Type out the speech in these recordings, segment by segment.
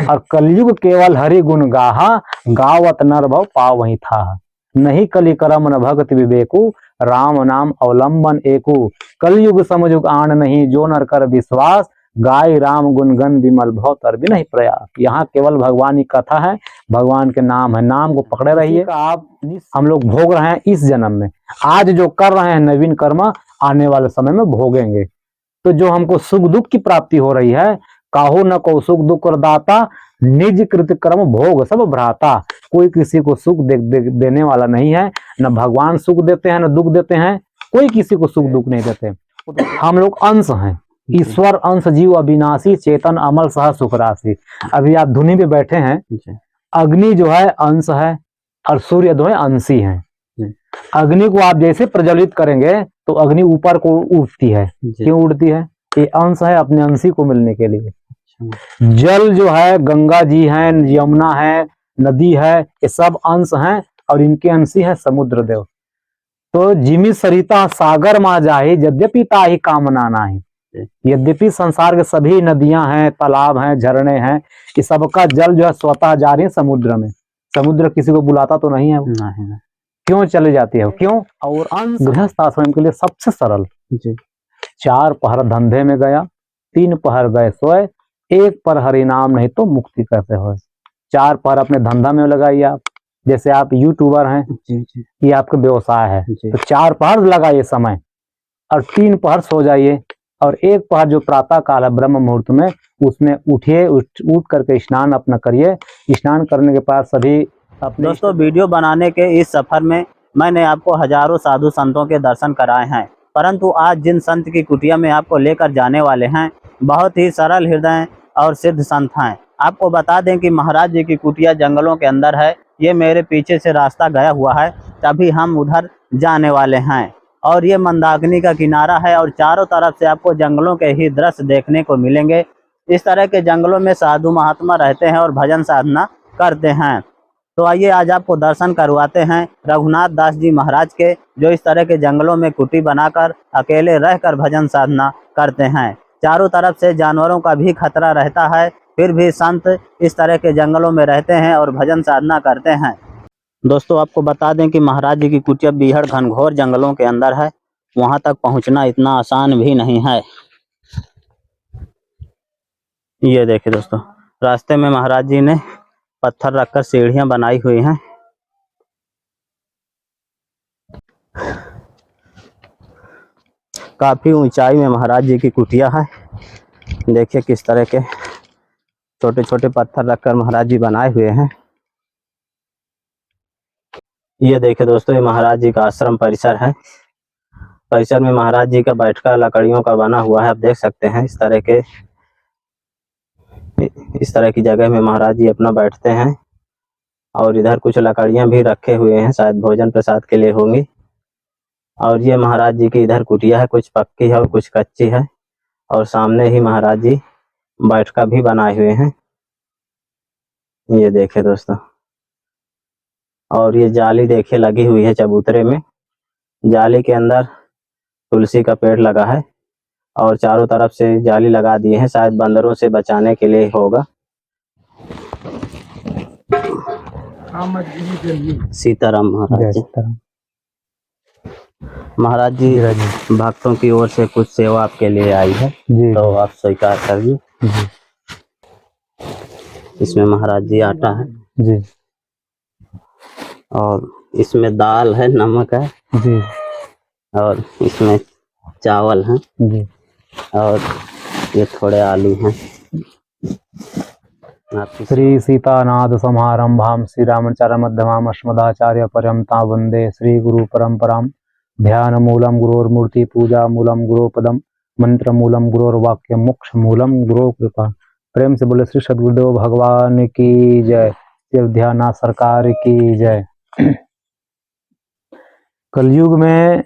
और कलयुग केवल हरि गुण गाहा, गावत नर भव पाव वही था। नहीं कलि करम न भगत विवेकु, राम नाम अवलंबन एकु। कलयुग समझुग आन नहीं, जो नर कर विश्वास, गाय राम गुणगन विमल भव तर भी नहीं प्रयास। यहाँ केवल भगवान की कथा है, भगवान के नाम है, नाम को पकड़े रहिए। आप हम लोग भोग रहे हैं इस जन्म में, आज जो कर रहे हैं नवीन कर्म आने वाले समय में भोगेंगे। तो जो हमको सुख दुख की प्राप्ति हो रही है, काहो न को सुख दुख दाता, निज कृत कर्म भोग सब भ्राता। कोई किसी को सुख देने वाला नहीं है, न भगवान सुख देते हैं न दुख देते हैं, कोई किसी को सुख दुख नहीं देते। हम लोग अंश हैं, ईश्वर अंश जीव अविनाशी, चेतन अमल सह सुख राशि। अभी आप धुनी पे बैठे हैं, अग्नि जो है अंश है और सूर्य जो है अंशी है। अग्नि को आप जैसे प्रज्वलित करेंगे तो अग्नि ऊपर को उठती है। क्यों उड़ती है? ये अंश है अपने अंशी को मिलने के लिए। जल जो है, गंगा जी है, यमुना है, नदी है, ये सब अंश हैं और इनके अंशी है समुद्र देव। तो जिमि सरिता सागर मा जाहि, यद्यपि ताहि कामना नाही। यद्यपि संसार के सभी नदियां हैं, तालाब हैं, झरने हैं, ये सबका जल जो है स्वतः जा रही है समुद्र में। समुद्र किसी को बुलाता तो नहीं है वो। नहीं। क्यों चले जाती है? क्यों? और अंश गृहस्थ आश्रम के लिए सबसे सरल। 4 पहर धंधे में गया, 3 पहर गए सोए, 1 पहर हरि नाम नहीं तो मुक्ति कैसे हो। 4 पहर अपने धंधा में लगाइए आप, जैसे आप यूट्यूबर हैं, ये आपका व्यवसाय है, तो 4 पहर लगाइए समय और 3 पहर सो जाइए, और 1 पहर जो प्रातः काल है ब्रह्म मुहूर्त में, उसमें उठिए, उठ करके स्नान अपना करिए। स्नान करने के बाद सभी अपने दोस्तों वीडियो बनाने के इस सफर में मैंने आपको हजारों साधु संतों के दर्शन कराए हैं, परंतु आज जिन संत की कुटिया में आपको लेकर जाने वाले हैं, बहुत ही सरल हृदय और सिद्ध संत हैं। आपको बता दें कि महाराज जी की कुटिया जंगलों के अंदर है। ये मेरे पीछे से रास्ता गया हुआ है, तभी हम उधर जाने वाले हैं। और ये मंदाकिनी का किनारा है और चारों तरफ से आपको जंगलों के ही दृश्य देखने को मिलेंगे। इस तरह के जंगलों में साधु महात्मा रहते हैं और भजन साधना करते हैं। तो आइए आज आपको दर्शन करवाते हैं रघुनाथ दास जी महाराज के, जो इस तरह के जंगलों में कुटी बनाकर अकेले रहकर भजन साधना करते हैं। चारों तरफ से जानवरों का भी खतरा रहता है, फिर भी संत इस तरह के जंगलों में रहते हैं और भजन साधना करते हैं। दोस्तों आपको बता दें कि महाराज जी की कुटिया बीहड़ घनघोर जंगलों के अंदर है। वहां तक पहुंचना इतना आसान भी नहीं है। ये देखिए दोस्तों, रास्ते में महाराज जी ने पत्थर रखकर सीढ़ियां बनाई हुई हैं। काफी ऊंचाई में महाराज जी की कुटिया है। देखिए किस तरह के छोटे छोटे पत्थर रखकर महाराज जी बनाए हुए हैं। ये देखिए दोस्तों, ये महाराज जी का आश्रम परिसर है। परिसर में महाराज जी का बैठका लकड़ियों का बना हुआ है। आप देख सकते हैं इस तरह की जगह में महाराज जी अपना बैठते हैं। और इधर कुछ लकड़ियां भी रखे हुए हैं, शायद भोजन प्रसाद के लिए होंगी। और ये महाराज जी की इधर कुटिया है, कुछ पक्की है और कुछ कच्ची है। और सामने ही महाराज जी बैठका भी बनाए हुए हैं। ये देखिए दोस्तों, और ये जाली देखिए लगी हुई है चबूतरे में। जाली के अंदर तुलसी का पेड़ लगा है और चारों तरफ से जाली लगा दिए हैं, शायद बंदरों से बचाने के लिए होगा। सीताराम महाराज जी। महाराज जी भक्तों की ओर से कुछ सेवा आपके लिए आई है, तो आप स्वीकार करिए। इसमें महाराज जी आटा है जी, और इसमें दाल है, नमक है जी, और इसमें चावल है जी, और ये थोड़े आलू हैं। श्री सीतानाथ समारंभाम श्री रामाचार्य मध्यमाम अस्मदाचार्य पर्यंता वंदे श्री गुरु परंपराम। ध्यान मूलम गुरोर्मूर्ति, पूजा मूलम गुरोपदम, मंत्र मूलम गुरोर्वाक्य, मोक्ष मूलम गुरो कृपा। प्रेम से बोले श्री सद्गुरुदेव भगवान की जय, शिव ध्यान सरकार की जय। कलयुग में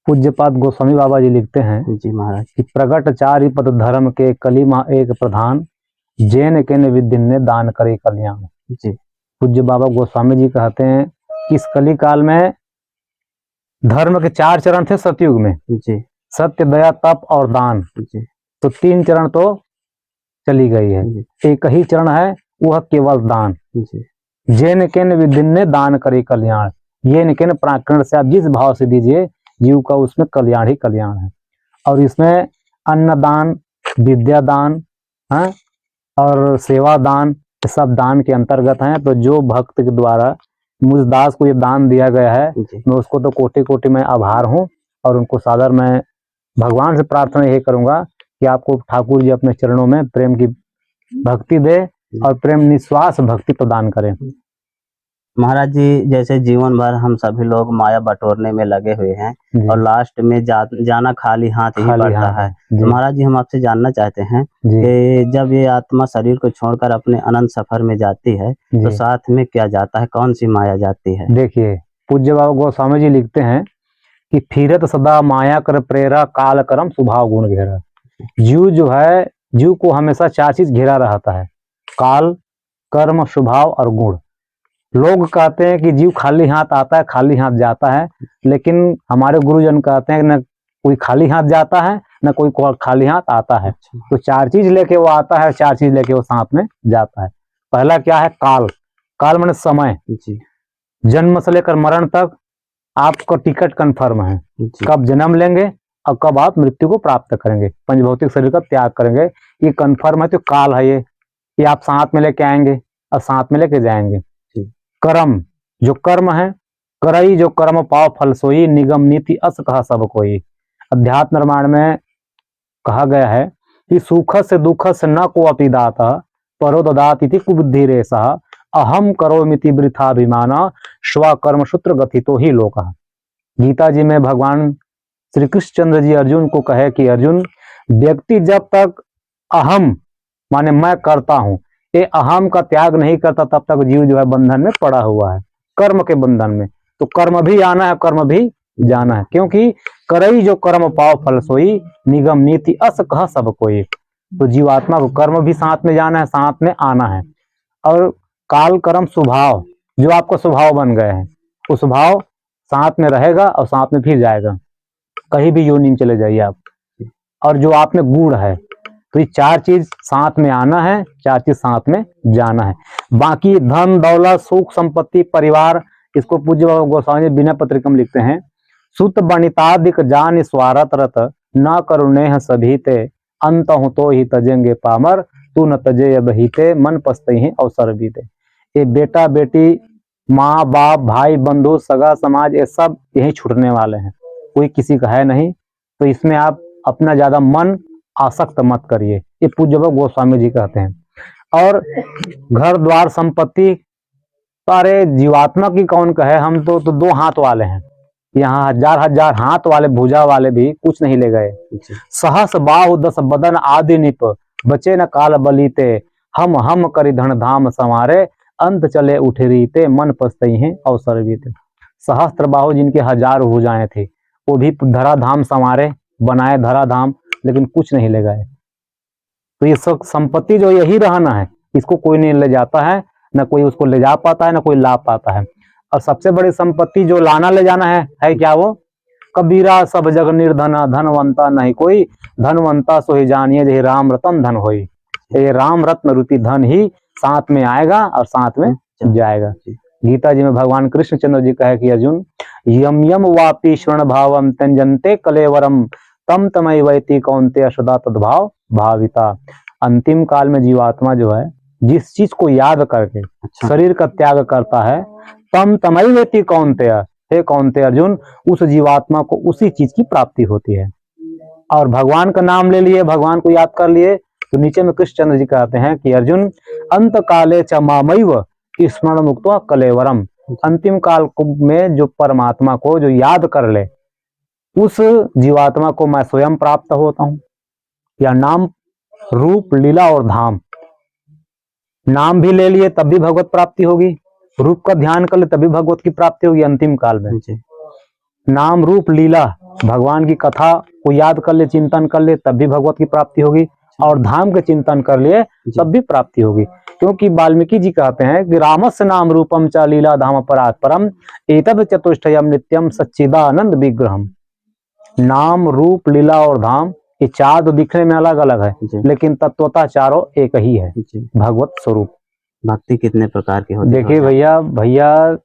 पूज्यपाद गोस्वामी बाबा जी लिखते हैं जी महाराज कि प्रगट चारि पद धर्म के कलिमा एक प्रधान, जैन के ने विद्य ने दान करे कल्याण जी। पूज्य बाबा गोस्वामी जी कहते हैं कि इस कली काल में धर्म के 4 चरण थे सतयुग में जी, सत्य, दया, तप और दान जी। तो 3 चरण तो चली गई है। जी एक ही चरण है, वह केवल दान। जी जेन केन विदिन ने दान करे कल्याण, ये निकेन प्राकरण से आप जिस भाव से दीजिए, जीव का उसमें कल्याण ही कल्याण है। और इसमें अन्नदान, विद्यादान, हाँ, और सेवा दान, ये सब दान के अंतर्गत हैं। तो जो भक्त के द्वारा मुझ दास को ये दान दिया गया है, जी मैं उसको तो कोटि कोटि में आभार हूँ। और उनको सादर मैं भगवान से प्रार्थना यही करूंगा कि आपको ठाकुर जी अपने चरणों में प्रेम की भक्ति दे और प्रेम निस्वार्थ भक्ति प्रदान करें। महाराज जी, जैसे जीवन भर हम सभी लोग माया बटोरने में लगे हुए हैं जी, और लास्ट में जाना खाली हाथ ही खाली पड़ता हाथ है। है। तो जी महाराज जी, हम आपसे जानना चाहते हैं जी कि जब ये आत्मा शरीर को छोड़कर अपने अनंत सफर में जाती है तो जी। साथ में क्या जाता है, कौन सी माया जाती है? देखिए, पूज्य बाबा गोस्वामी जी लिखते हैं कि फिरत सदा माया कर प्रेरा, काल करम स्वभाव गुण घेरा। जीव जो है, जीव को हमेशा चार चीज घेरा रहता है, काल, कर्म, स्वभाव और गुण। लोग कहते हैं कि जीव खाली हाथ आता है, खाली हाथ जाता है, लेकिन हमारे गुरुजन कहते हैं कि न कोई खाली हाथ जाता है, न कोई खाली हाथ आता है। अच्छा तो चार चीज लेके वो आता है, चार चीज लेके वो साथ में जाता है। पहला क्या है? काल। काल माने समय। जी जन्म से लेकर मरण तक आपका टिकट कंफर्म है, जी कब जन्म लेंगे और कब आप मृत्यु को प्राप्त करेंगे, पंचभौतिक शरीर का त्याग करेंगे, ये कंफर्म है। तो काल है ये आप साथ में लेके आएंगे और साथ में लेके जाएंगे। जी कर्म, जो कर्म है, करई जो कर्म पाव फल सोई, निगम नीति अस कहा सब कोई। अध्यात्म निर्माण में कहा गया है कि सुख से दुख से न को अपि दाता, परो ददाति कुबुद्धि रेसा, अहम करो मिति वृथाभिमाना, स्वकर्म सूत्र गथितो ही लोक। गीता जी में भगवान श्री कृष्णचंद्र जी अर्जुन को कहे कि अर्जुन, व्यक्ति जब तक अहम माने मैं करता हूं, ये अहम का त्याग नहीं करता, तब तक जीव जो है बंधन में पड़ा हुआ है, कर्म के बंधन में। तो कर्म भी आना है, कर्म भी जाना है, क्योंकि करई जो कर्म पाव फल सोई, निगम नीति अस कह सब कोई। तो जीवात्मा को कर्म भी साथ में जाना है, साथ में आना है। और काल कर्म स्वभाव, जो आपका स्वभाव बन गए हैं, वो स्वभाव साथ में रहेगा और साथ में फिर जाएगा, कहीं भी योनि में चले जाइए आप। और जो आप में गुण है, तो ये चार चीज साथ में आना है, चार चीज साथ में जाना है। बाकी धन दौलत सुख संपत्ति परिवार, इसको पूज्य बाबा गोस्वामी बिना पत्रिका में लिखते हैं, सुत बनितादिक जान स्वारत रत, न करुणेह सभी ते, अंत हूं तो ही तजेंगे पामर, तू न तजे बहीते, मन पछते ही अवसर बीते। ये बेटा बेटी, माँ बाप भाई बंधु सगा समाज, ये सब यही छूटने वाले हैं, कोई किसी का है नहीं। तो इसमें आप अपना ज्यादा मन आसक्त मत करिए, ये पूज्य बाबा गोस्वामी जी कहते हैं। और घर द्वार संपत्ति, अरे जीवात्मा की कौन कहे, हम तो दो हाथ वाले हैं, यहाँ हजार हजार हाथ वाले भुजा वाले भी कुछ नहीं ले गए। जी सहस बाहु दस बदन आदि निप, बचे न काल बलीते, हम करि धन धाम संवारे, अंत चले उठे रीते, मन पछतई हैं अवसर बीते। सहस्त्र बाहु जिनके हजार भुजाएं थी, वो भी धराधाम संवारे, बनाए धराधाम, लेकिन कुछ नहीं ले गए। तो ये सब संपत्ति जो यही रहना है, इसको कोई नहीं ले जाता है, न कोई उसको ले जा पाता है, न कोई ला पाता है। और सबसे बड़ी संपत्ति जो लाना ले जाना है क्या? वो कबीरा सब जग निर्धना, धनवंता नहीं कोई, धनवंता सो ही जानिए जे राम रतन धन होई। ये राम रत्न रूपी धन ही साथ में आएगा और साथ में जाएगा। गीता जी में भगवान कृष्णचंद्र जी कहे कि अर्जुन, यम यम वापी स्वर्ण भावम त्यजन्ते कलेवरम, तम तमय वैति कौन्ते सदा तद्भाव भाविता। अंतिम काल में जीवात्मा जो है, जिस चीज को याद करके शरीर का त्याग करता है, तम तमय वैति कौन्ते, हे कौन्ते अर्जुन, उस जीवात्मा को उसी चीज की प्राप्ति होती है। और भगवान का नाम ले लिए, भगवान को याद कर लिए, तो नीचे में कृष्णचंद्र जी कहते हैं कि अर्जुन, अंत काले च मामैव स्मरण मुक्त्वा कलेवरम। अंतिम काल में जो परमात्मा को जो याद कर ले, उस जीवात्मा को मैं स्वयं प्राप्त होता हूं। या नाम रूप लीला और धाम, नाम भी ले लिए तब भी भगवत प्राप्ति होगी, रूप का ध्यान कर ले तभी भगवत की प्राप्ति होगी अंतिम काल में। नाम रूप लीला, भगवान की कथा को याद कर ले, चिंतन कर ले, तब भी भगवत की प्राप्ति होगी। और धाम के चिंतन कर लिए तब भी प्राप्ति होगी। क्योंकि वाल्मीकि जी कहते हैं कि रामस्य नाम रूपम च लीला धाम परात् परम, एतद चतुष्टयम नित्यम सच्चिदानंद विग्रहम। नाम रूप लीला और धाम ये चार तो दिखने में अलग अलग है, जी लेकिन तत्वतः चारों एक ही है, जी। भगवत स्वरूप। भक्ति कितने प्रकार की होती है? देखिए भैया भैया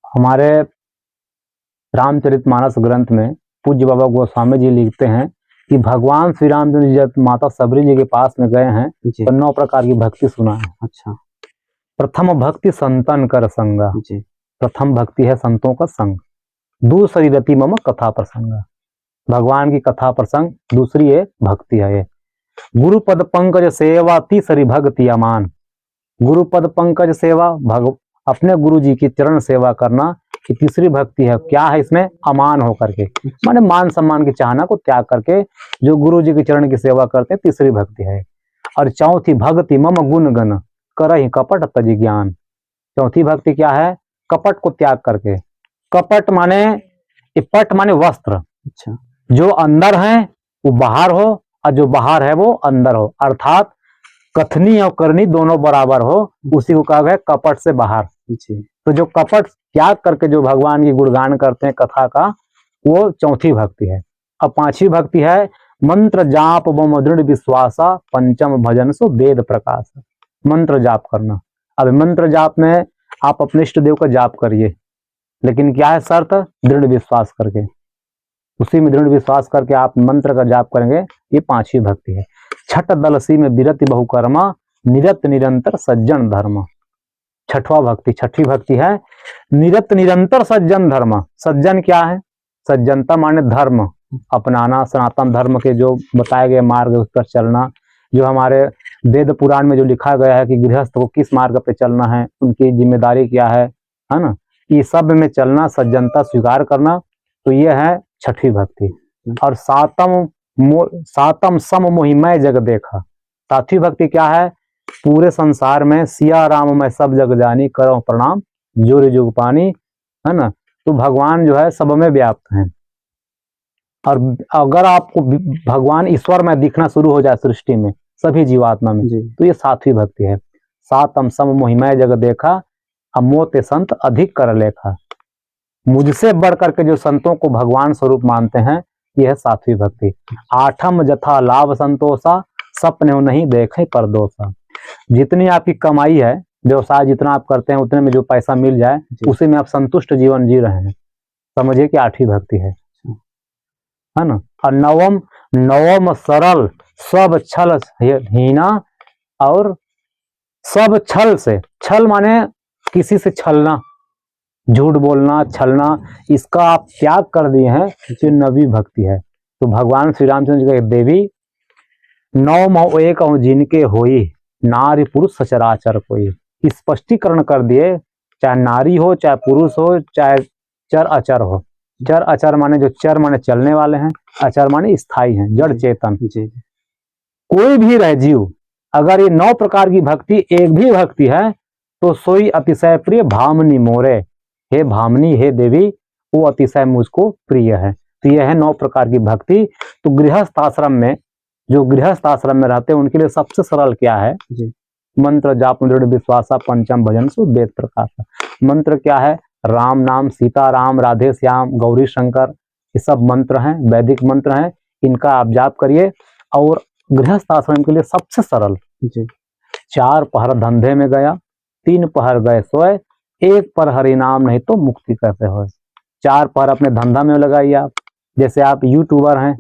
हमारे रामचरितमानस ग्रंथ में पूज्य बाबा गोस्वामी जी लिखते हैं कि भगवान श्री रामचंद्र जी जब माता सबरी जी के पास में गए हैं जी। तो 9 प्रकार की भक्ति सुना है। अच्छा। प्रथम भक्ति संतन कर संगा, जी प्रथम भक्ति है संतों का संग। दूसरी रति मम कथा प्रसंग, भगवान की कथा प्रसंग दूसरी है भक्ति है ये। गुरु पद पंकज सेवा तीसरी भक्ति अमान, गुरु पद पंकज सेवा अपने गुरु जी की चरण सेवा करना कि तीसरी भक्ति है। क्या है इसमें? अमान होकर के, माने मान सम्मान की चाहना को त्याग करके जो गुरु जी के चरण की सेवा करते हैं, तीसरी भक्ति है। और चौथी भक्ति मम गुण गण करहि कपट तज ज्ञान, चौथी भक्ति क्या है? कपट को त्याग करके। कपट माने पट माने वस्त्र, अच्छा। जो अंदर है वो बाहर हो और जो बाहर है वो अंदर हो, अर्थात कथनी और करनी दोनों बराबर हो, उसी को कहा गया कपट से बाहर। जी तो जो कपट त्याग करके जो भगवान की गुणगान करते हैं कथा का, वो चौथी भक्ति है। अब पांचवी भक्ति है मंत्र जाप व दृढ़ विश्वासा पंचम भजन सो वेद प्रकाश, मंत्र जाप करना। अब मंत्र जाप में आप अपने इष्ट देव का जाप करिए, लेकिन क्या है शर्त? दृढ़ विश्वास करके, उसी में दृढ़ विश्वास करके आप मंत्र का जाप करेंगे, ये पांचवी भक्ति है। छठ दलसी में विरति बहुकर्मा निरत निरंतर सज्जन धर्म, छठवां भक्ति, छठी भक्ति है निरत निरंतर सज्जन धर्म। सज्जन क्या है? सज्जनता माने धर्म अपनाना, सनातन धर्म के जो बताए गए मार्ग उस पर चलना, जो हमारे वेद पुराण में जो लिखा गया है कि गृहस्थ को किस मार्ग पे चलना है, उनकी जिम्मेदारी क्या है ना, ये सब में चलना, सज्जनता स्वीकार करना, तो ये है छठी भक्ति। और सातम सम मोहिमय जग देखा, सातवीं भक्ति क्या है? पूरे संसार में सिया राम मैं सब जग जानी करो प्रणाम जोर जुग पानी, है ना। तो भगवान जो है सब में व्याप्त हैं, और अगर आपको भगवान ईश्वर में दिखना शुरू हो जाए सृष्टि में सभी जीवात्मा में, तो ये सातवीं भक्ति है। सातम सम मोहिमय जग देखा अमोते संत अधिक कर लेखा, मुझसे बढ़ करके जो संतों को भगवान स्वरूप मानते हैं, यह है सातवीं भक्ति। आठम जथा लाभ संतोषा सपने नहीं देखे पर दोषा, जितनी आपकी कमाई है, व्यवसाय जितना आप करते हैं उतने में जो पैसा मिल जाए उसी में आप संतुष्ट जीवन जी रहे हैं, समझिए कि आठवीं भक्ति है ना। और नवम सरल सब छल हीना, और सब छल से, छल माने किसी से छलना, झूठ बोलना, छलना, इसका आप त्याग कर दिए हैं, जो नवी भक्ति है। तो भगवान श्री रामचंद्र जी का देवी नौ मौ एक जिनके होई नारी पुरुष सचराचर कोई, स्पष्टीकरण कर दिए, चाहे नारी हो चाहे पुरुष हो चाहे चर अचर हो। चर अचर माने जो चर माने चलने वाले हैं, अचर माने स्थायी हैं, जड़ चेतन। कोई भी रह जीव, अगर ये 9 प्रकार की भक्ति एक भी भक्ति है तो सोई अतिशय प्रिय भामनी मोरे, हे भामनी हे देवी, वो अतिशय मुझको प्रिय है। तो यह है 9 प्रकार की भक्ति। तो गृहस्थ आश्रम में, जो गृहस्थ आश्रम में रहते हैं उनके लिए सबसे सरल क्या है? मंत्र जाप दृढ़ विश्वासा पंचम भजन सो वेद प्रकाश। मंत्र क्या है? राम नाम, सीता राम, राधे श्याम, गौरी शंकर, ये सब मंत्र हैं, वैदिक मंत्र हैं, इनका आप जाप करिए। और गृहस्थ आश्रम के लिए सबसे सरल, 4 पहर धंधे में गया, 3 पहर गए सोए, 1 पहर हरि नाम नहीं तो मुक्ति कैसे हो। 4 पहर अपने धंधा में लगाइए आप, जैसे आप यूट्यूबर हैं,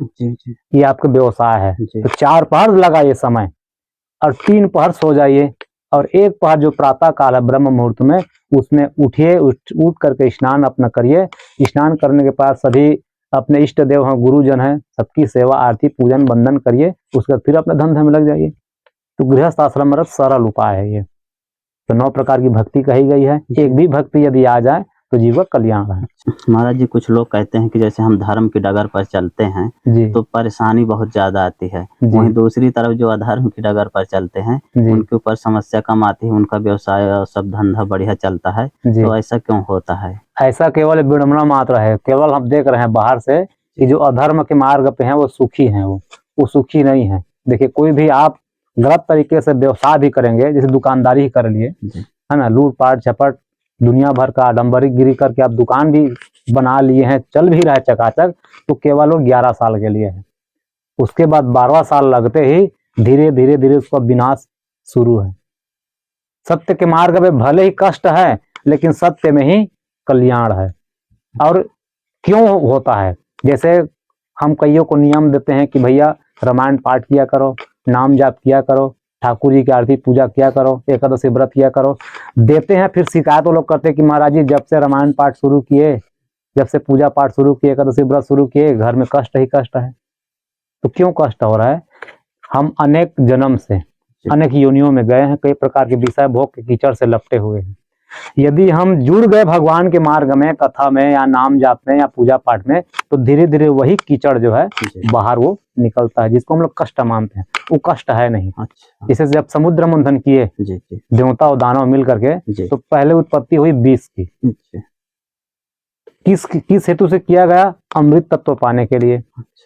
ये आपका व्यवसाय है, तो 4 पहर लगाइए समय, और 3 पहर सो जाइए, और 1 पहर जो प्रातः काल है ब्रह्म मुहूर्त में, उसमें उठिए, उठ करके स्नान अपना करिए। स्नान करने के बाद सभी अपने इष्ट देव हैं, गुरुजन हैं, सबकी सेवा आरती पूजन वंदन करिए, उसके बाद फिर अपने धंधे में लग जाइए। तो गृहस्थ आश्रम में सरल उपाय है ये। तो 9 प्रकार की भक्ति कही गई है, एक भी भक्ति यदि आ जाए तो जीव का कल्याण है। महाराज जी, कुछ लोग कहते हैं कि जैसे हम धर्म की डगर पर चलते हैं तो परेशानी बहुत ज्यादा आती है, वहीं दूसरी तरफ जो अधर्म की डगर पर चलते हैं उनके ऊपर समस्या कम आती है, उनका व्यवसाय और सब धंधा बढ़िया चलता है। तो ऐसा क्यों होता है? ऐसा केवल विडंबना मात्र है। केवल हम देख रहे हैं बाहर से कि जो अधर्म के मार्ग पे हैं वो सुखी हैं, वो सुखी नहीं है। देखिए, कोई भी आप गलत तरीके से व्यवसाय भी करेंगे, जैसे दुकानदारी ही कर लिए, है ना, लूटपाट झपट दुनिया भर का आडम्बरी गिरी करके आप दुकान भी बना लिए हैं, चल भी रहा है चकाचक, तो केवल वो 11 साल के लिए है। उसके बाद 12वां साल लगते ही धीरे धीरे धीरे उसका विनाश शुरू है। सत्य के मार्ग में भले ही कष्ट है, लेकिन सत्य में ही कल्याण है। और क्यों होता है? जैसे हम कईयों को नियम देते हैं कि भैया रामायण पाठ किया करो, नाम जाप किया करो, ठाकुर जी की आरती पूजा किया करो, एकादशी व्रत किया करो, देते हैं। फिर शिकायत वो लोग करते हैं कि महाराज जी जब से रामायण पाठ शुरू किए, जब से पूजा पाठ शुरू किए, एकादशी व्रत शुरू किए, घर में कष्ट ही कष्ट है। तो क्यों कष्ट हो रहा है? हम अनेक जन्म से अनेक योनियों में गए हैं, कई प्रकार के विषय भोग के कीचड़ से लपटे हुए हैं। यदि हम जुड़ गए भगवान के मार्ग में, कथा में या नाम जाप में या पूजा पाठ में, तो धीरे धीरे वही कीचड़ जो है बाहर वो निकलता है, जिसको हम लोग कष्ट मानते हैं। वो कष्ट है नहीं। अच्छा। जैसे जब समुद्र मंथन किए देवता और दानव मिल करके, तो पहले उत्पत्ति हुई विष की। किस हेतु से किया गया? अमृत तत्व पाने के लिए।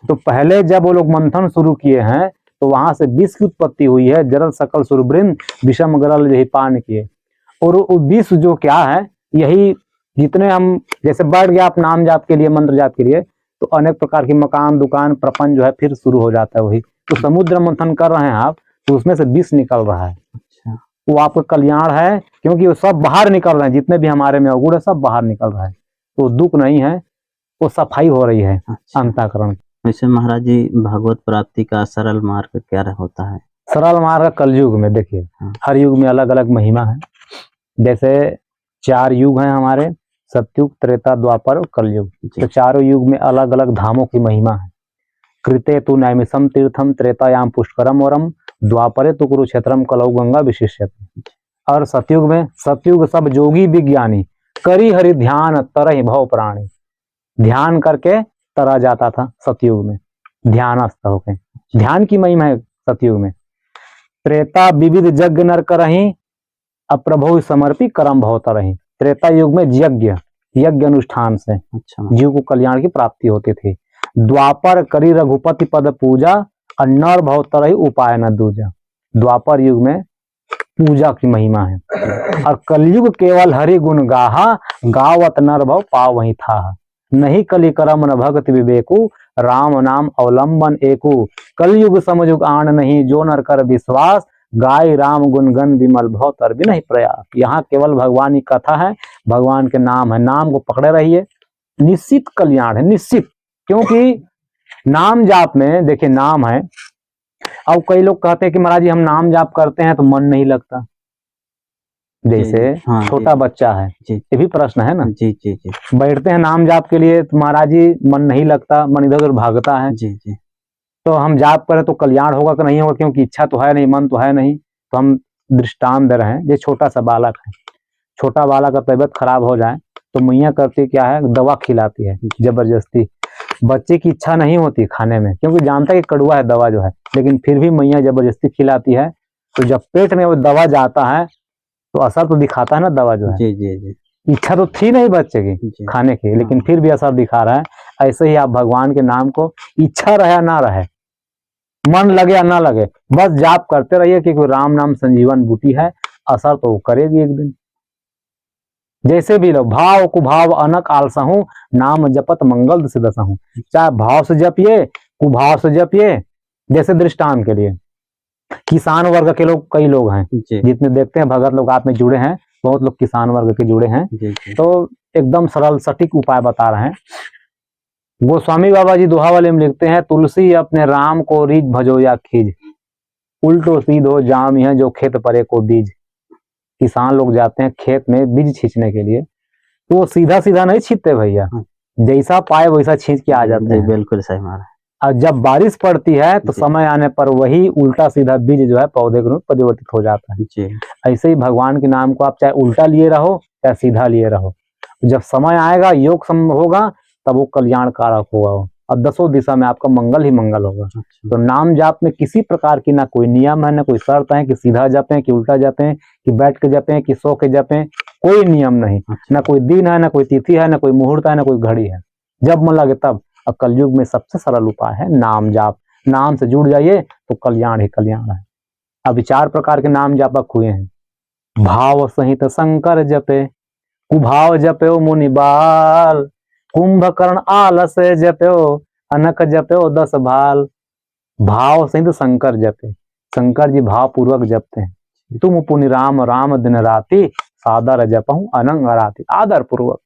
तो पहले जब वो लोग मंथन शुरू किए हैं, तो वहां से विष की उत्पत्ति हुई है। जरल सकल सुरवृंद विषम गरल यही पान किए। और वो विष जो क्या है, यही जितने हम जैसे बढ़ गया आप नाम जाप के लिए, मंत्र जाप के लिए, तो अनेक प्रकार की मकान दुकान प्रपंच जो है फिर शुरू हो जाता है। वही तो समुद्र मंथन कर रहे हैं आप, तो उसमें से विष निकल रहा है। अच्छा। वो आपका कल्याण है, क्योंकि वो सब बाहर निकल रहे हैं। जितने भी हमारे में अवगुण है सब बाहर निकल रहा है। तो दुख नहीं है, वो सफाई हो रही है। अच्छा। अंतःकरण। वैसे महाराज जी भगवत प्राप्ति का सरल मार्ग क्या होता है? सरल मार्ग कलयुग में देखिए, हर युग में अलग अलग महिमा है। जैसे 4 युग हैं हमारे, सतयुग, त्रेता, द्वापर और कलयुग। तो चारों युग में अलग अलग धामों की महिमा है। कृते तु नैमिषम तीर्थम, त्रेतायाम पुष्करम वरम, द्वापरे तु कुरुक्षेत्रम, कलौ गंगा विशिष्यते। और सतयुग में, सतयुग सब जोगी विज्ञानी, करी हरि ध्यान तरहि भव प्राणी। ध्यान करके तरा जाता था सतयुग में, ध्यानस्थ होके। ध्यान की महिमा है सतयुग में। त्रेता विविध यज्ञ नर करहि, अप्रभु समर्पी करम भवता रही। त्रेता युग में यज्ञ अनुष्ठान से जीव को कल्याण की प्राप्ति होती थी। द्वापर करी रघुपति पद पूजा, और नर भवता रही उपाय न दूजा। द्वापर युग में पूजा की महिमा है। और कलयुग केवल हरि गुण गाहा, गावत नर भव पाव वही था। नहीं कलि करम न भगत विवेकु, राम नाम अवलंबन एकु। कलयुग समयुग आन नहीं, जो नर कर विश्वास, गाय राम गुणगन विमल भव तर भी नहीं प्रयास। यहाँ केवल भगवान की कथा है, भगवान के नाम है। नाम को पकड़े रहिए, निश्चित कल्याण है, निश्चित। क्योंकि नाम जाप में देखिए नाम है। अब कई लोग कहते हैं कि महाराज जी हम नाम जाप करते हैं तो मन नहीं लगता। जैसे छोटा बच्चा है, ये भी प्रश्न है ना। बैठते हैं नाम जाप के लिए तो महाराज जी मन नहीं लगता, मन इधर उधर भागता है। तो हम जाप करें तो कल्याण होगा कि नहीं होगा, क्योंकि इच्छा तो है नहीं, मन तो है नहीं। तो हम दृष्टांत दे रहे हैं। ये छोटा सा बालक है, छोटा बालक का तबीयत खराब हो जाए तो मैया करती क्या है, दवा खिलाती है जबरदस्ती। बच्चे की इच्छा नहीं होती खाने में, क्योंकि जानता है कि कड़वा है दवा जो है, लेकिन फिर भी मैया जबरदस्ती खिलाती है। तो जब पेट में वो दवा जाता है तो असर तो दिखाता है ना दवा जो है। इच्छा तो थी नहीं बच्चे की खाने की, लेकिन फिर भी असर दिखा रहा है। ऐसे ही आप भगवान के नाम को, इच्छा रहे ना रहे, मन लगे या ना लगे, बस जाप करते रहिए, क्योंकि राम नाम संजीवन बूटी है। असर तो वो करेगी एक दिन। जैसे भी लोग भाव कुभाव अनक आलसहू, नाम जपत मंगल सिदसहू। चाहे भाव से जपिए, कुभाव से जपिए। जैसे दृष्टांत के लिए किसान वर्ग के लोग, कई लोग हैं जितने देखते हैं भगत लोग आप में जुड़े हैं, बहुत लोग किसान वर्ग के जुड़े हैं। तो एकदम सरल सटीक उपाय बता रहे हैं। गोस्वामी बाबा जी दोहा वाले में लिखते हैं, तुलसी अपने राम को रीझ भजो या खीज, उल्टो सीधो जाम है जो खेत परे को बीज। किसान लोग जाते हैं खेत में बीज छींचने के लिए, तो वो सीधा सीधा नहीं छींचते भैया, जैसा पाए वैसा छींच के आ जाते हैं। बिल्कुल सही मारा। और जब बारिश पड़ती है तो समय आने पर वही उल्टा सीधा बीज जो है पौधे के रूप में परिवर्तित हो जाता है। ऐसे ही भगवान के नाम को आप चाहे उल्टा लिए रहो चाहे सीधा लिए रहो, जब समय आएगा योग होगा तब वो कल्याण कारक होगा, और 10 दिशा में आपका मंगल ही मंगल होगा। तो नाम जाप में किसी प्रकार की ना कोई नियम है, ना कोई शर्त है कि सीधा जपें कि उल्टा जपें, कि बैठ के जपें कि सो के जपें। कोई नियम नहीं, ना कोई दिन है, ना कोई तिथि है, ना कोई मुहूर्त है, ना कोई घड़ी है, जब मन लगे तब। और कलयुग में सबसे सरल उपाय है नाम जाप। नाम से जुड़ जाइए तो कल्याण ही कल्याण है। अभी 4 प्रकार के नाम जापक हुए हैं। भाव सहित शंकर जपे, कुभाव जपे मुनि बाल, कुंभकर्ण आलस जप्यो, अनक जप्यो 10 भाल। भाव से ही तो शंकर जपे, शंकर जी भाव पूर्वक जपते हैं। तुम पुनि राम राम दिन राति, सादर जपहूं अनंग राति, आदर पूर्वक।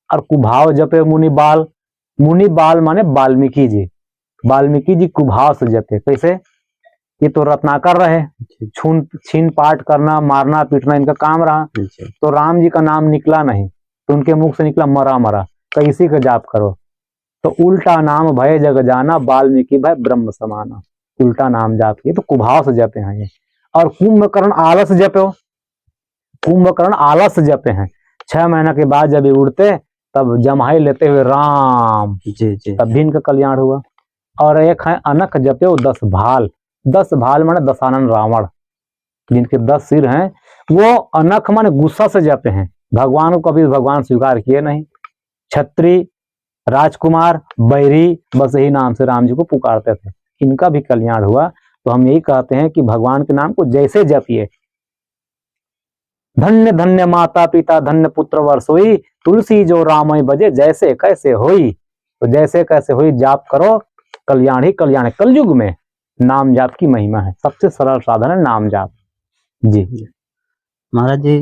और कुभाव जपे मुनि बाल, मुनि बाल माने वाल्मीकि जी, वाल्मीकि जी कुभाव से जपे। कैसे? ये तो रत्नाकर रहे, छीन पाट करना, मारना पीटना इनका काम रहा, तो राम जी का नाम निकला नहीं, तो उनके मुख से निकला मरा मरा, तो इसी का जाप करो। तो उल्टा नाम भय जग जाना, वाल्मीकि भय ब्रह्म समाना, उल्टा नाम जाप किए, तो कुभाव से जपे हैं ये। और कुंभकर्ण आलस जपे, कुंभकर्ण आलस जपे हैं। 6 महीना के बाद जब ये उड़ते तब जमाई लेते हुए राम, तब भी इनका कल्याण हुआ। और एक है अनख जपे 10 भाल, 10 भाल माने दशानन रावण, जिनके 10 सिर हैं, वो अनख माने गुस्सा से जपे हैं। भगवान को कभी भगवान स्वीकार किए नहीं। छत्री, राजकुमार, बैरी, बस यही नाम से राम जी को पुकारते थे, इनका भी कल्याण हुआ। तो हम यही कहते हैं कि भगवान के नाम को जैसे जपिए। धन्य धन्य माता पिता धन्य पुत्र वर्षोई, तुलसी जो रामय बजे जैसे कैसे होई। तो जैसे कैसे होई जाप करो, कल्याण ही कल्याण है। कलयुग में नाम जाप की महिमा है, सबसे सरल साधन है नाम जाप। जी महाराज जी,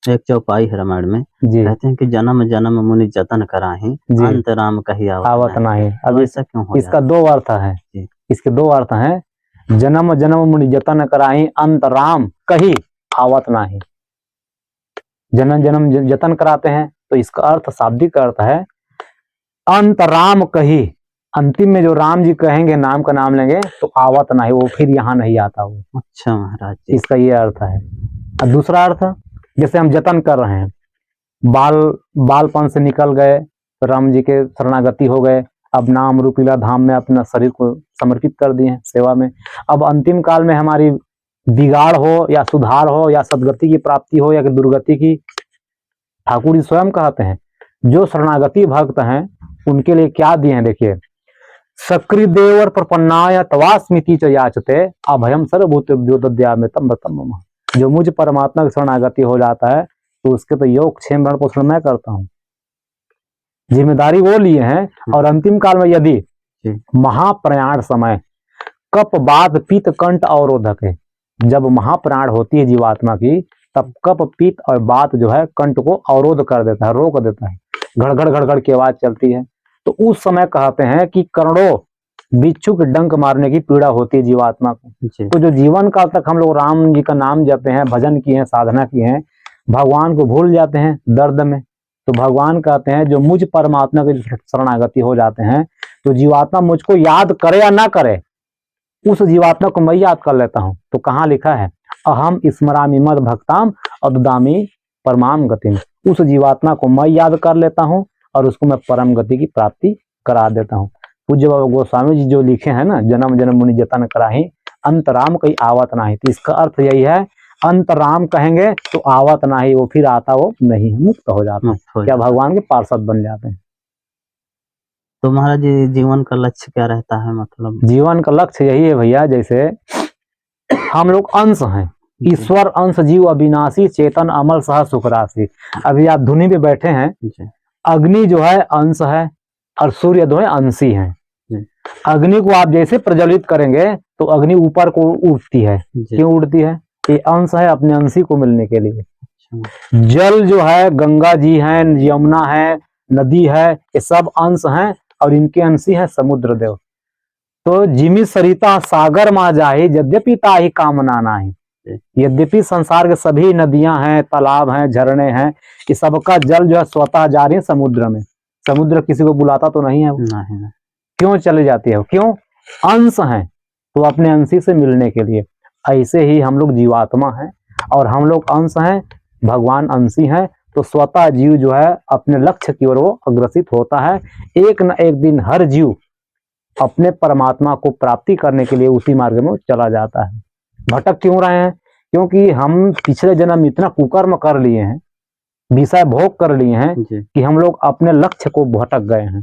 एक चौपाई है रामायण में, जी कहते हैं कि जन्म जन्म मुनि जतन कराही, जी। अंत राम कही आवत आवत नहीं। नहीं। अब अब ऐसा क्यों हो इसका जाता 2 अर्थ है, जी। इसके 2 अर्थ हैं। जन्म जन्म मुनि जतन कराही, अंत राम कही आवत नाही। जन्म जन्म जतन कराते हैं, तो इसका अर्थ शाब्दिक अर्थ है अंत राम कही, अंतिम में जो राम जी कहेंगे, नाम का नाम लेंगे, तो आवत नहीं, वो फिर यहाँ नहीं आता वो। अच्छा महाराज जी, इसका ये अर्थ है। और दूसरा अर्थ, जैसे हम जतन कर रहे हैं, बालपन से निकल गए, तो राम जी के शरणागति हो गए, अब नाम रूपीला धाम में अपना शरीर को समर्पित कर दिए सेवा में। अब अंतिम काल में हमारी बिगाड़ हो या सुधार हो या सदगति की प्राप्ति हो या दुर्गति की, ठाकुर जी स्वयं कहते हैं जो शरणागति भक्त हैं उनके लिए क्या दिए हैं। देखिए, सक्रिदेवर प्रपन्नाय तवास्मिति च याचते, अभयम सर्वभूतेभ्यो दद्याम्यहम् व्रतम मम। जो मुझ परमात्मा की शरणागति हो जाता है, तो उसके तो योग क्षेम भरण पोषण मैं करता हूँ, जिम्मेदारी वो लिए हैं। और अंतिम काल में यदि महाप्रयाण समय, कप बात पित्त कंठ अवरोधक है, जब महाप्राण होती है जीवात्मा की, तब कप पित्त और बात जो है कंठ को अवरोध कर देता है, रोक देता है, घड़घड़ घड़घड़ की आवाज चलती है। तो उस समय कहते हैं कि करोड़ों बिच्छू के डंक मारने की पीड़ा होती है जीवात्मा को। तो जो जीवन काल तक हम लोग राम जी का नाम जपे हैं, भजन किए हैं, साधना की हैं, भगवान को भूल जाते हैं दर्द में, तो भगवान कहते हैं जो मुझ परमात्मा के शरणागति हो जाते हैं, तो जीवात्मा मुझको याद करे या ना करे, उस जीवात्मा को मैं याद कर लेता हूं। तो कहाँ लिखा है, अहम स्मरामि मद भक्ताम अददामी परमाम गतिम। उस जीवात्मा को मैं याद कर लेता हूं और उसको मैं परम गति की प्राप्ति करा देता हूं। पूज्य बाबा गोस्वामी जी जो लिखे हैं ना, जन्म जन्म मुनि जतन कराही, अंतराम कहीं आवत नाही। तो इसका अर्थ यही है, अंतराम कहेंगे तो आवत नाही, वो फिर आता वो नहीं, मुक्त हो जाता है, क्या भगवान के पार्षद बन जाते हैं। तो महाराज जी, जीवन का लक्ष्य क्या रहता है? मतलब जीवन का लक्ष्य यही है भैया, जैसे हम लोग अंश हैं, ईश्वर अंश जीव अविनाशी चेतन अमल सह सुख राशि। अभी आप धुनी पे बैठे हैं, अग्नि जो है अंश है और सूर्य जो है अंशी है। अग्नि को आप जैसे प्रज्वलित करेंगे तो अग्नि ऊपर को उठती है, क्यों उड़ती है? ये अंश है अपने अंशी को मिलने के लिए। जल जो है, गंगा जी है, यमुना है, नदी है, ये सब अंश हैं और इनके अंशी है समुद्र देव। तो जिमि सरिता सागर मा जाहि, यद्यपि ताहि कामना नाही। यद्यपि संसार के सभी नदियां हैं, तालाब हैं, झरने हैं, ये सबका जल जो है स्वतः जा रही है समुद्र में। समुद्र किसी को बुलाता तो नहीं है वो, नहीं। क्यों चले जाती है? क्यों? अंश हैं, तो अपने अंशी से मिलने के लिए। ऐसे ही हम लोग जीवात्मा हैं और हम लोग अंश हैं, भगवान अंशी हैं, तो स्वतः जीव जो है अपने लक्ष्य की ओर वो अग्रसित होता है। एक न एक दिन हर जीव अपने परमात्मा को प्राप्ति करने के लिए उसी मार्ग में चला जाता है। भटक क्यों रहे हैं? क्योंकि हम पिछले जन्म इतना कुकर्म कर लिए हैं, विषय भोग कर लिए हैं कि हम लोग अपने लक्ष्य को भटक गए हैं।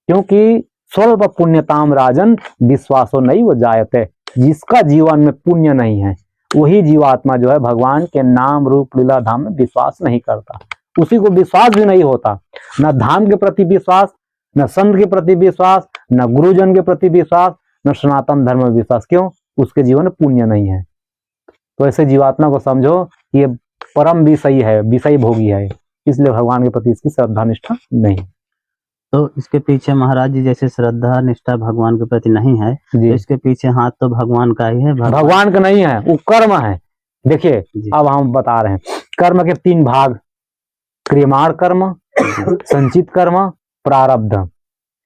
क्योंकि स्वल्प पुण्यताम राजन विश्वासो नहीं वो जायते। जिसका जीवन में पुण्य नहीं है वही जीवात्मा जो है भगवान के नाम रूप लीला धाम में विश्वास नहीं करता, उसी को विश्वास भी नहीं होता। न धाम के प्रति विश्वास, न संत के प्रति विश्वास, न गुरुजन के प्रति विश्वास, न सनातन धर्म में विश्वास। क्यों? उसके जीवन में पुण्य नहीं है। तो ऐसे जीवात्मा को समझो कि ये परम विषयी है, विषयी भोगी है, इसलिए भगवान के प्रति इसकी श्रद्धा निष्ठा नहीं। तो इसके पीछे महाराज जी जैसे श्रद्धा निष्ठा भगवान के प्रति नहीं है, जी, तो इसके पीछे हाथ तो भगवान का ही है। भगवान का नहीं है, वो कर्म है। देखिए जी, अब हम बता रहे हैं कर्म के 3 भाग, क्रियमाण कर्म, संचित कर्म, प्रारब्ध।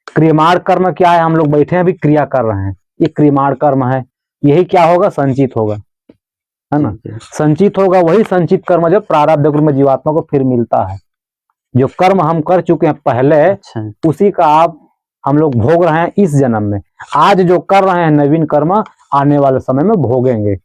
क्रियमाण कर्म क्या है? हम लोग बैठे हैं अभी क्रिया कर रहे हैं, ये क्रियमाण कर्म है। यही क्या होगा? संचित होगा, है ना। जी, संचित होगा, वही संचित कर्म जब प्रारब्ध कर्म में जीवात्मा को फिर मिलता है। जो कर्म हम कर चुके हैं पहले, अच्छा, उसी का आप हम लोग भोग रहे हैं इस जन्म में। आज जो कर रहे हैं नवीन कर्म आने वाले समय में भोगेंगे।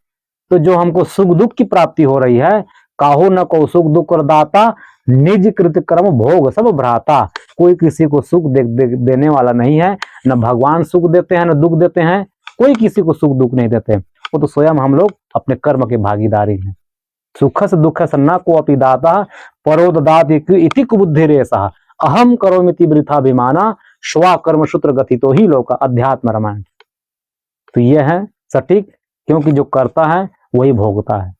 तो जो हमको सुख दुख की प्राप्ति हो रही है, काहू न को सुख दुख और दाता, निज कृत कर्म भोग सब भ्राता। कोई किसी को सुख देने वाला नहीं है, न भगवान सुख देते हैं न दुख देते हैं, कोई किसी को सुख दुख नहीं देते। वो तो स्वयं हम लोग अपने कर्म के भागीदारी हैं। सुखस दुखस न को अपि दाता, परो ददाति इति कुबुद्धिरेषः, अहम करोमिति वृथाभिमाना, स्वा कर्म सूत्र गतितो ही लोक। अध्यात्म रामायण। तो ये है सटीक, क्योंकि जो करता है वही भोगता है।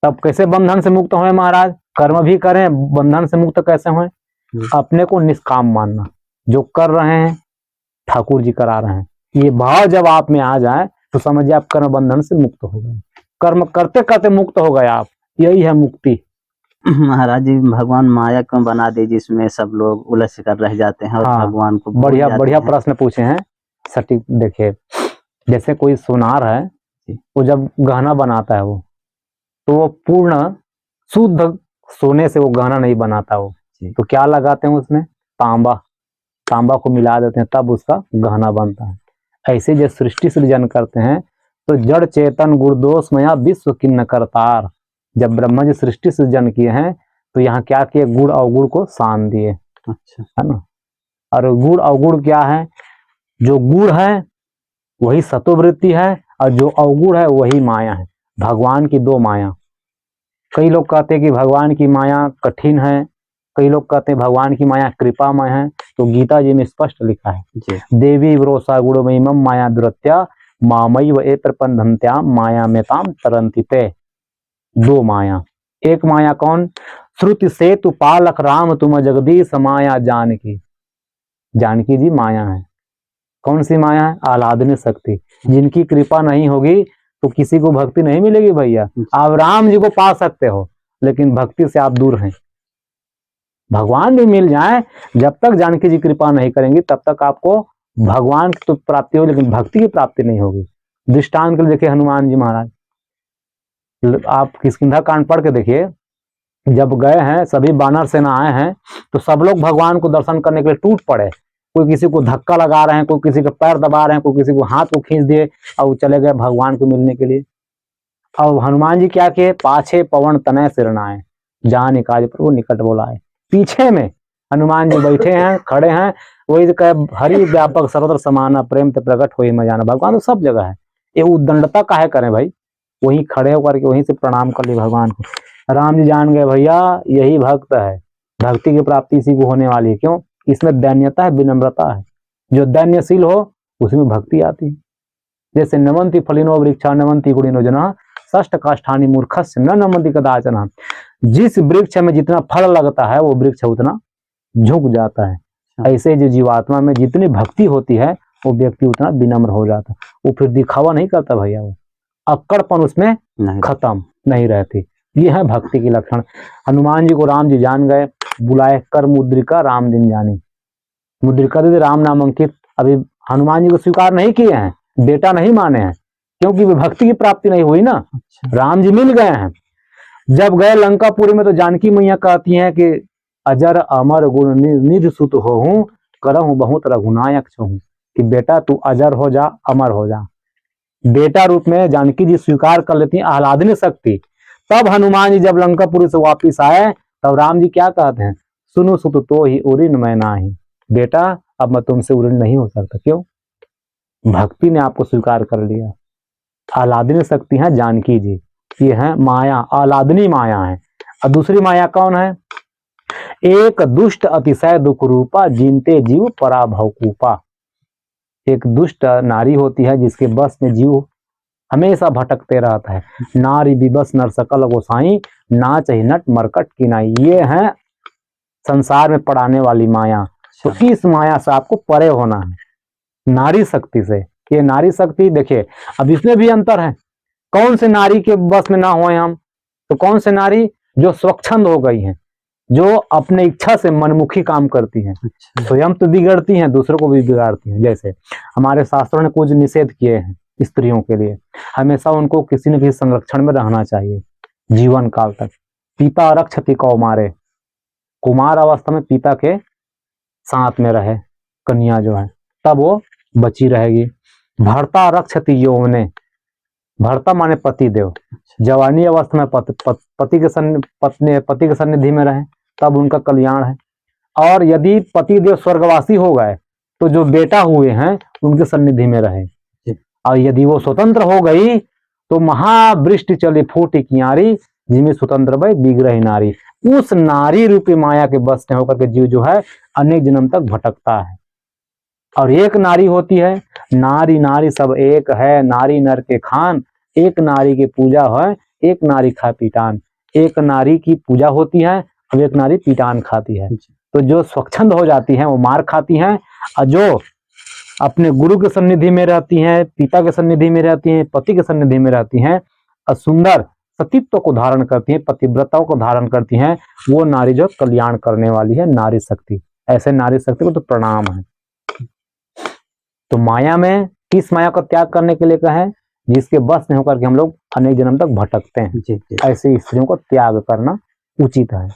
तब कैसे बंधन से मुक्त हुए महाराज? कर्म भी करें, बंधन से मुक्त कैसे हुए? अपने को निष्काम मानना, जो कर रहे हैं ठाकुर जी करा रहे हैं, ये भाव जब आप में आ जाए तो समझिए आप कर्म बंधन से मुक्त हो गए। कर्म करते करते मुक्त हो गए आप, यही है मुक्ति। महाराज जी भगवान माया क्यों बना दे जिसमें सब लोग उलझ कर रह जाते हैं और हाँ, भगवान को भूल बढ़िया जाते बढ़िया हैं। प्रश्न पूछे हैं, सटीक। देखिए जैसे कोई सोनार है, वो जब गहना बनाता है वो, तो वो पूर्ण शुद्ध सोने से वो गहना नहीं बनाता वो, तो क्या लगाते हैं उसमें? तांबा, तांबा को मिला देते हैं, तब उसका गहना बनता है। ऐसे जब सृष्टि सृजन करते हैं तो जड़ चेतन गुरुदोषमया विश्व किन्न करतार। जब ब्रह्मा जी सृष्टि सृजन किए हैं तो यहाँ क्या किए? गुड़ अवगुण को सान दिए, अच्छा, है ना। और गुड़ अवगुण क्या है? जो गुड़ है वही सत्ववृत्ति है, और जो अवगुण है वही माया है। भगवान की 2 माया। कई लोग कहते हैं कि भगवान की माया कठिन है, कई लोग कहते हैं भगवान की माया कृपामय है। तो गीता जी में स्पष्ट लिखा है, देवी विरोसा गुणमयीमं माया दुरत्या मामई व ए प्रपंधन्त्या माया में ताम तरंति ते। 2 माया। एक माया कौन? श्रुति सेतु पालक राम तुम जगदीश माया जानकी। जानकी जी माया है। कौन सी माया है? आह्लादनीय शक्ति। जिनकी कृपा नहीं होगी तो किसी को भक्ति नहीं मिलेगी भैया। आप राम जी को पा सकते हो लेकिन भक्ति से आप दूर हैं। भगवान भी मिल जाए, जब तक जानकी जी कृपा नहीं करेंगी तब तक आपको भगवान की तो प्राप्ति हो, लेकिन भक्ति की प्राप्ति नहीं होगी। दृष्टांत के लिए देखिए हनुमान जी महाराज, आप किष्किंधा कांड पढ़ के देखिए, जब गए हैं सभी वानर सेना आए हैं तो सब लोग भगवान को दर्शन करने के लिए टूट पड़े। कोई किसी को धक्का लगा रहे हैं, कोई किसी का पैर दबा रहे हैं, कोई किसी को हाथ को खींच दिए, और वो चले गए भगवान को मिलने के लिए। अब हनुमान जी क्या किए? पाछे पवन तनय सिरनाए, जहां निकाज प्रभु निकट बोलाए। पीछे में हनुमान जी बैठे हैं, खड़े हैं, वही कहे हरि व्यापक सर्वत्र समाना प्रेम ते प्रकट हो मैं जाना। भगवान तो सब जगह है, ये उद्दंडता काहे करें भाई? वहीं खड़े होकर के वहीं से प्रणाम कर लिए भगवान को। राम जी जान गए भैया यही भक्त है, भक्ति की प्राप्ति इसी को होने वाली है। क्यों? इसमें दैन्यता है, विनम्रता है। जो दैन्यशील हो उसमें भक्ति आती है। जैसे नमंति फलिनो वृक्षा नमंति गुणिनो जना, षष्ठ काष्ठानि मूर्खस्य न नमंति कदाचन। जिस वृक्ष में जितना फल लगता है वो वृक्ष उतना झुक जाता है। ऐसे जो जीवात्मा में जितनी भक्ति होती है वो व्यक्ति उतना विनम्र हो जाता है। वो फिर दिखावा नहीं करता भैया, वो अक्कड़पन उसमें खत्म नहीं रहती। ये है भक्ति की लक्षण। हनुमान जी को राम जी जान गए, बुलाए कर मुद्रिका राम दिन जानी। मुद्रिका दे राम नाम अंकित। अभी हनुमान जी को स्वीकार नहीं किए हैं, बेटा नहीं माने हैं, क्योंकि भक्ति की प्राप्ति नहीं हुई ना। राम जी मिल गए हैं। जब गए लंकापुरी में तो जानकी मैया कहती हैं कि अजर अमर गुण निधि सुत होहूं, करहूं बहुत रघुनायक छहूं। कि बेटा तू अजर हो जा, अमर हो जा। बेटा रूप में जानकी जी स्वीकार कर लेती हैं, आह्लादनीय शक्ति। तब हनुमान जी जब लंकापुरी से वापिस आए तब राम जी क्या कहते हैं? सुनो सुत तो ही उरिन मैं नाही। बेटा अब मैं तुमसे उरिन नहीं हो सकता। क्यों? भक्ति ने आपको स्वीकार कर लिया। आह्लादनीय शक्ति है जानकी जी, ये है माया, आह्लादनी माया है। और दूसरी माया कौन है? एक दुष्ट अतिशय दुख रूपा, जीनते जीव पराभव कूपा। एक दुष्ट नारी होती है जिसके बस में जीव हमेशा भटकते रहता है। नारी विबस नर सकल गोसाई, नाच ही नट मरकट की नाई। ये है संसार में पड़ाने वाली माया। तो इस माया से आपको परे होना है, नारी शक्ति से। ये नारी शक्ति देखिए, अब इसमें भी अंतर है। कौन से नारी के बस में ना होए हम? तो कौन से नारी? जो स्वच्छंद हो गई हैं, जो अपने इच्छा से मनमुखी काम करती हैं, स्वयं तो बिगड़ती हैं, दूसरों को भी बिगाड़ती हैं। जैसे हमारे शास्त्रों ने कुछ निषेध किए हैं स्त्रियों के लिए, हमेशा उनको किसी न किसी संरक्षण में रहना चाहिए जीवन काल तक। पिता रक्षति कौमारे, कुमार अवस्था में पिता के साथ में रहे कन्या जो है, तब वो बची रहेगी। भर्ता रक्षति यौवने, भर्ता माने पति देव, जवानी अवस्था में पति के सन्निधि में रहे तब उनका कल्याण है। और यदि पति देव स्वर्गवासी हो गए तो जो बेटा हुए हैं उनके सन्निधि में रहे। और यदि वो स्वतंत्र हो गई तो महावृष्टि चली फूटी कियारी, जिसमें स्वतंत्र भई बिगड़ही नारी। उस नारी रूपी माया के बस में होकर के जीव जो है अनेक जन्म तक भटकता है। और एक नारी होती है, नारी नारी सब एक है, नारी नर के खान, एक नारी की पूजा है, एक नारी खा पीटान। एक नारी की पूजा होती है और एक नारी पीटान खाती है। तो जो स्वच्छंद हो जाती हैं वो मार खाती हैं, और जो अपने गुरु के सन्निधि में रहती हैं, पिता के सन्निधि में रहती हैं, पति के सन्निधि में रहती हैं और सुंदर सतीत्व को धारण करती हैं, पतिव्रताओं को धारण करती हैं, वो नारी जो कल्याण करने वाली है, नारी शक्ति। ऐसे नारी शक्ति को तो प्रणाम है। तो माया में किस माया का त्याग करने के लिए कहें? जिसके बस में होकर के हम लोग अनेक जन्म तक भटकते हैं, ऐसे स्त्रियों को त्याग करना उचित है।